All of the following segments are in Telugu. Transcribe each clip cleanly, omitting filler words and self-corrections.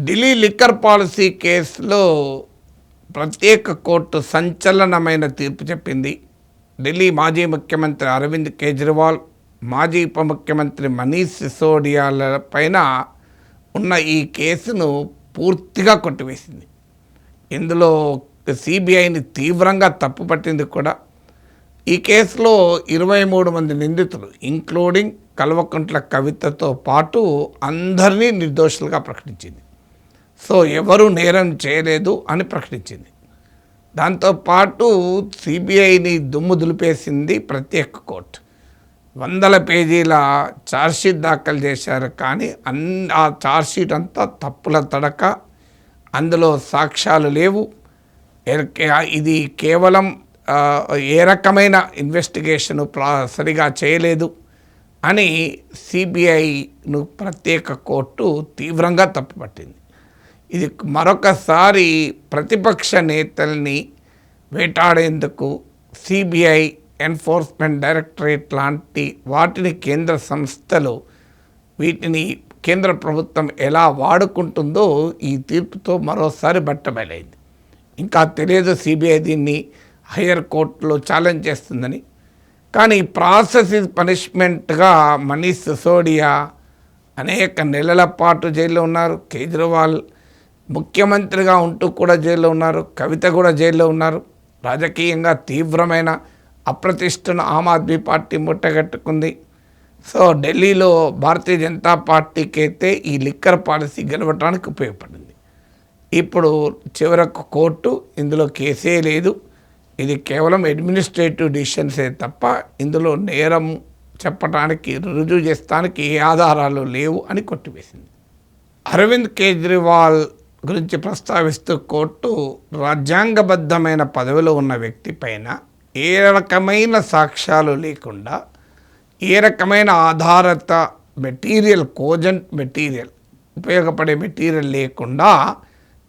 ఢిల్లీ లిక్కర్ పాలసీ కేసులో ప్రత్యేక కోర్టు సంచలనమైన తీర్పు చెప్పింది. ఢిల్లీ మాజీ ముఖ్యమంత్రి అరవింద్ కేజ్రీవాల్, మాజీ ఉప ముఖ్యమంత్రి మనీష్ సిసోడియాల పైన ఉన్న ఈ కేసును పూర్తిగా కొట్టివేసింది. ఇందులో సిబిఐని తీవ్రంగా తప్పుపట్టింది కూడా. ఈ కేసులో 23 మంది నిందితులు ఇంక్లూడింగ్ కల్వకుంట్ల కవితతో పాటు అందరినీ నిర్దోషులుగా ప్రకటించింది. సో ఎవరు నేరం చేయలేదు అని ప్రకటించింది. దాంతోపాటు సిబిఐని దుమ్ము దులిపేసింది ప్రత్యేక కోర్టు. 100 పేజీల ఛార్జ్షీట్ దాఖలు చేశారు. కానీ ఆ ఛార్జ్షీట్ అంతా తప్పుల తడక, అందులో సాక్ష్యాలు లేవు. ఇది కేవలం ఏ రకమైన ఇన్వెస్టిగేషను సరిగా చేయలేదు అని సిబిఐను ప్రత్యేక కోర్టు తీవ్రంగా తప్పుపట్టింది. ఇది మరొకసారి ప్రతిపక్ష నేతల్ని వేటాడేందుకు సిబిఐ, ఎన్ఫోర్స్మెంట్ డైరెక్టరేట్ లాంటి వాటిని కేంద్ర సంస్థలు, వీటిని కేంద్ర ప్రభుత్వం ఎలా వాడుకుంటుందో ఈ తీర్పుతో మరోసారి బట్టబయలైంది. ఇంకా తెలియదు సిబిఐ దీన్ని హయ్యర్ కోర్టులో ఛాలెంజ్ చేస్తుందని. కానీ ప్రాసెస్ ఇస్ పనిష్మెంట్గా మనీష్ సిసోడియా అనేక నెలల పాటు జైల్లో ఉన్నారు. కేజ్రీవాల్ ముఖ్యమంత్రిగా ఉంటూ కూడా జైల్లో ఉన్నారు. కవిత కూడా జైల్లో ఉన్నారు. రాజకీయంగా తీవ్రమైన అప్రతిష్టను ఆమ్ ఆద్మీ పార్టీ ముట్టగట్టుకుంది. సో ఢిల్లీలో భారతీయ జనతా పార్టీకి అయితే ఈ లిక్కర్ పాలసీ గెలవడానికి ఉపయోగపడింది. ఇప్పుడు చివరకు కోర్టు ఇందులో కేసే లేదు, ఇది కేవలం అడ్మినిస్ట్రేటివ్ డిసిషన్సే తప్ప ఇందులో నేరం చెప్పడానికి, రుజువు చేస్తానికి ఏ ఆధారాలు లేవు అని కొట్టివేసింది. అరవింద్ కేజ్రీవాల్ గురించి ప్రస్తావిస్తూ కోర్టు రాజ్యాంగబద్ధమైన పదవిలో ఉన్న వ్యక్తి పైన ఏ రకమైన సాక్ష్యాలు లేకుండా, ఏ రకమైన ఆధారిత మెటీరియల్, కోజెంట్ మెటీరియల్, ఉపయోగపడే మెటీరియల్ లేకుండా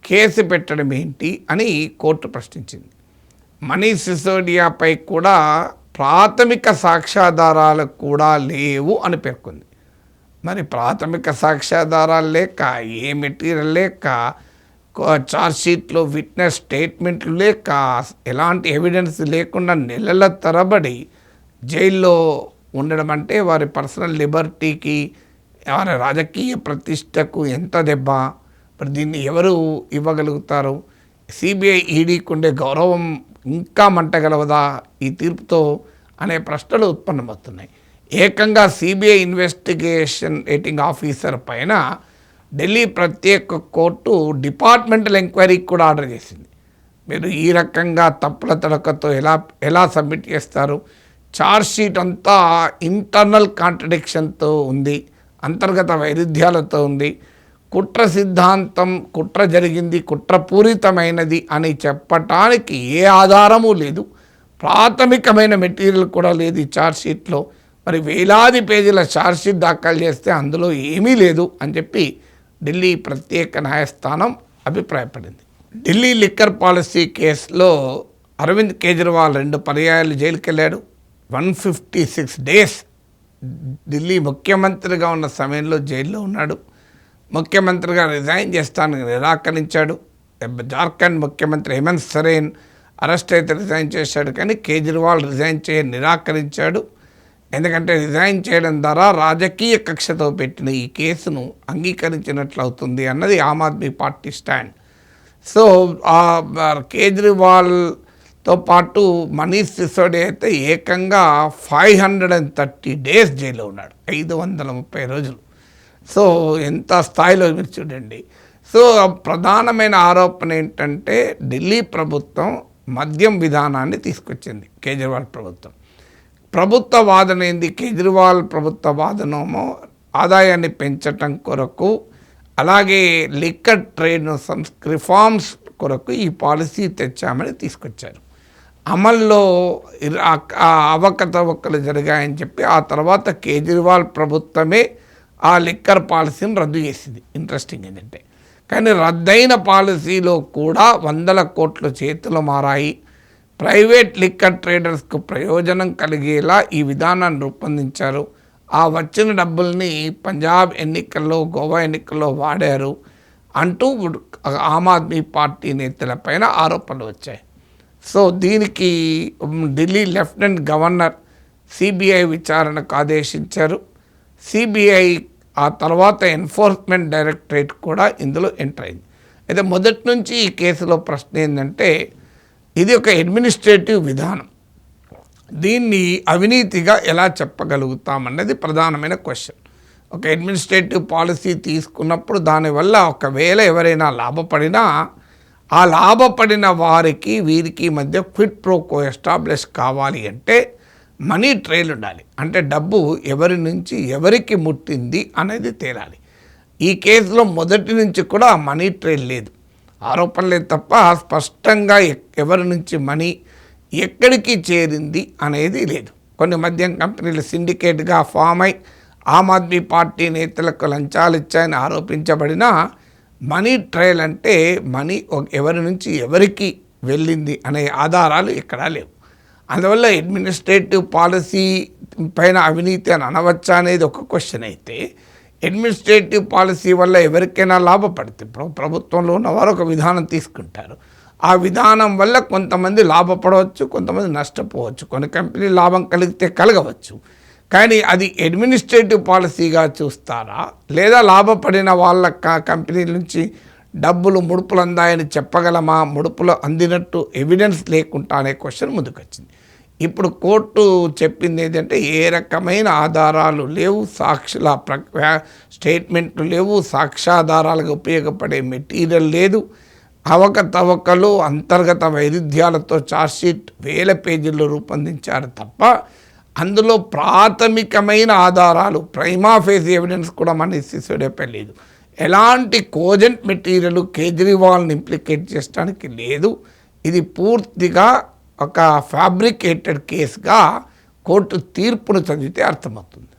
కేసు పెట్టడం ఏంటి అని కోర్టు ప్రశ్నించింది. మనీష్ సిసోడియాపై కూడా ప్రాథమిక సాక్ష్యాధారాలు కూడా లేవు అని పేర్కొంది. మరి ప్రాథమిక సాక్ష్యాధారాలు లేక, ఏ మెటీరియల్ లేక, ఛార్జ్షీట్లో విట్నెస్ స్టేట్మెంట్లు లేక, ఎలాంటి ఎవిడెన్స్ లేకుండా నెలల తరబడి జైల్లో ఉండడం అంటే వారి పర్సనల్ లిబర్టీకి, వారి రాజకీయ ప్రతిష్టకు ఎంత దెబ్బ. మరి దీన్ని ఎవరు ఇవ్వగలుగుతారు? సిబిఐ, ఈడీకి ఉండే గౌరవం ఇంకా మంటగలవదా ఈ తీర్పుతో అనే ప్రశ్నలు ఉత్పన్నమవుతున్నాయి. ఏకంగా సిబిఐ ఇన్వెస్టిగేటింగ్ ఆఫీసర్ పైన ఢిల్లీ ప్రత్యేక కోర్టు డిపార్ట్మెంటల్ ఎంక్వైరీకి కూడా ఆర్డర్ చేసింది. మీరు ఈ రకంగా తప్పుల తడకతో ఎలా సబ్మిట్ చేస్తారు? ఛార్జ్షీట్ అంతా ఇంటర్నల్ కాంట్రడిక్షన్తో ఉంది, అంతర్గత వైరుధ్యాలతో ఉంది. కుట్ర సిద్ధాంతం, కుట్ర జరిగింది, కుట్రపూరితమైనది అని చెప్పటానికి ఏ ఆధారము లేదు. ప్రాథమికమైన మెటీరియల్ కూడా లేదు ఈ ఛార్జ్షీట్లో. మరి వేలాది పేజీల ఛార్జ్షీట్ దాఖలు చేస్తే అందులో ఏమీ లేదు అని చెప్పి ఢిల్లీ ప్రత్యేక న్యాయస్థానం అభిప్రాయపడింది. ఢిల్లీ లిక్కర్ పాలసీ కేసులో అరవింద్ కేజ్రీవాల్ 2 పర్యాయాలు జైలుకి వెళ్ళాడు. 156 days ఢిల్లీ ముఖ్యమంత్రిగా ఉన్న సమయంలో జైల్లో ఉన్నాడు. ముఖ్యమంత్రిగా రిజైన్ చేస్తానికి నిరాకరించాడు. జార్ఖండ్ ముఖ్యమంత్రి హేమంత్ సోరెన్ అరెస్ట్ అయితే రిజైన్ చేశాడు. కానీ కేజ్రీవాల్ రిజైన్ నిరాకరించాడు. ఎందుకంటే రిజైన్ చేయడం ద్వారా రాజకీయ కక్షతో పెట్టిన ఈ కేసును అంగీకరించినట్లు అవుతుంది అన్నది Aam Aadmi party stand. So కేజ్రీవాల్తో పాటు మనీష్ సిసోడియా అయితే ఏకంగా 530 days జైల్లో ఉన్నాడు, 530 రోజులు. సో ఎంత స్థాయిలో మీరు చూడండి. సో ప్రధానమైన ఆరోపణ ఏంటంటే ఢిల్లీ ప్రభుత్వం మద్యం విధానాన్ని తీసుకొచ్చింది. కేజ్రీవాల్ ప్రభుత్వ వాదన ఏంది? కేజ్రీవాల్ ప్రభుత్వ వాదనమో ఆదాయాన్ని పెంచటం కొరకు, అలాగే లిక్కర్ ట్రేడ్ను రిఫార్మ్స్ కొరకు ఈ పాలసీ తెచ్చామని తీసుకొచ్చారు. అమల్లో అవకతవకలు జరిగాయని చెప్పి ఆ తర్వాత కేజ్రీవాల్ ప్రభుత్వమే ఆ లిక్కర్ పాలసీని రద్దు చేసింది. ఇంట్రెస్టింగ్ ఏంటంటే, కానీ రద్దయిన పాలసీలో కూడా 100 కోట్లు చేతులు మారాయి. ప్రైవేట్ లిక్కర్ ట్రేడర్స్కు ప్రయోజనం కలిగేలా ఈ విధానాన్ని రూపొందించారు. ఆ వచ్చిన డబ్బుల్ని పంజాబ్ ఎన్నికల్లో, గోవా ఎన్నికల్లో వాడారు. అంటూ ఆమ్ ఆద్మీ పార్టీ నేతలపైన ఆరోపణలు వచ్చాయి. సో దీనికి ఢిల్లీ లెఫ్టినెంట్ గవర్నర్ సిబిఐ విచారణకు ఆదేశించారు. సిబిఐ ఆ తర్వాత ఎన్ఫోర్స్మెంట్ డైరెక్టరేట్ కూడా ఇందులో ఎంటర్ అయింది. అయితే మొదటి నుంచి ఈ కేసులో ప్రశ్న ఏంటంటే, ఇది ఒక అడ్మినిస్ట్రేటివ్ విధానం, దీన్ని అవినీతిగా ఎలా చెప్పగలుగుతామన్నది ప్రధానమైన క్వశ్చన్. ఒక అడ్మినిస్ట్రేటివ్ పాలసీ తీసుకున్నప్పుడు దానివల్ల ఒకవేళ ఎవరైనా లాభపడినా ఆ లాభపడిన వారికి వీరికి మధ్య క్విడ్ ప్రో కో ఎస్టాబ్లిష్ కావాలి అంటే మనీ ట్రైల్ ఉండాలి. అంటే డబ్బు ఎవరి నుంచి ఎవరికి ముట్టింది అనేది తేలాలి. ఈ కేసులో మొదటి నుంచి కూడా మనీ ట్రైల్ లేదు, ఆరోపణలే తప్ప స్పష్టంగా ఎవరి నుంచి మనీ ఎక్కడికి చేరింది అనేది లేదు. కొన్ని మద్యం కంపెనీలు సిండికేట్గా ఫామ్ అయి ఆమ్ ఆద్మీ పార్టీ నేతలకు లంచాలు ఇచ్చాయని ఆరోపించబడిన మనీ ట్రయల్ అంటే మనీ ఎవరి నుంచి ఎవరికి వెళ్ళింది అనే ఆధారాలు ఎక్కడా లేవు. అందువల్ల అడ్మినిస్ట్రేటివ్ పాలసీ పైన అవినీతి అని అనవచ్చా అనేది ఒక క్వశ్చన్ అయితే, అడ్మినిస్ట్రేటివ్ పాలసీ వల్ల ఎవరికైనా లాభపడితే ప్రభుత్వంలో ఉన్నవారు ఒక విధానం తీసుకుంటారు, ఆ విధానం వల్ల కొంతమంది లాభపడవచ్చు, కొంతమంది నష్టపోవచ్చు, కొన్ని కంపెనీలు లాభం కలిగితే కలగవచ్చు. కానీ అది అడ్మినిస్ట్రేటివ్ పాలసీగా చూస్తారా, లేదా లాభపడిన వాళ్ళ కంపెనీల నుంచి ముడుపులు అందాయని చెప్పగలమా, ముడుపులు అందినట్టు ఎవిడెన్స్ లేకుండా అనే క్వశ్చన్ ముందుకొచ్చింది. ఇప్పుడు కోర్టు చెప్పింది ఏంటంటే, ఏ రకమైన ఆధారాలు లేవు, సాక్షుల స్టేట్మెంట్లు లేవు, సాక్ష్యాధారాలకు ఉపయోగపడే మెటీరియల్ లేదు, అవకతవకలు అంతర్గత వైరుధ్యాలతో ఛార్జ్షీట్ 1000 పేజీల్లో రూపొందించారు తప్ప అందులో ప్రాథమికమైన ఆధారాలు ప్రైమా ఫేసి ఎవిడెన్స్ కూడా మన ఇస్సీసోడిపై లేదు. ఎలాంటి కోజెంట్ మెటీరియల్ కేజ్రీవాల్ని ఇంప్లికేట్ చేయడానికి లేదు. ఇది పూర్తిగా ఒక ఫ్యాబ్రికేటెడ్ కేసుగా కోర్టు తీర్పును చదివితే అర్థమవుతుంది.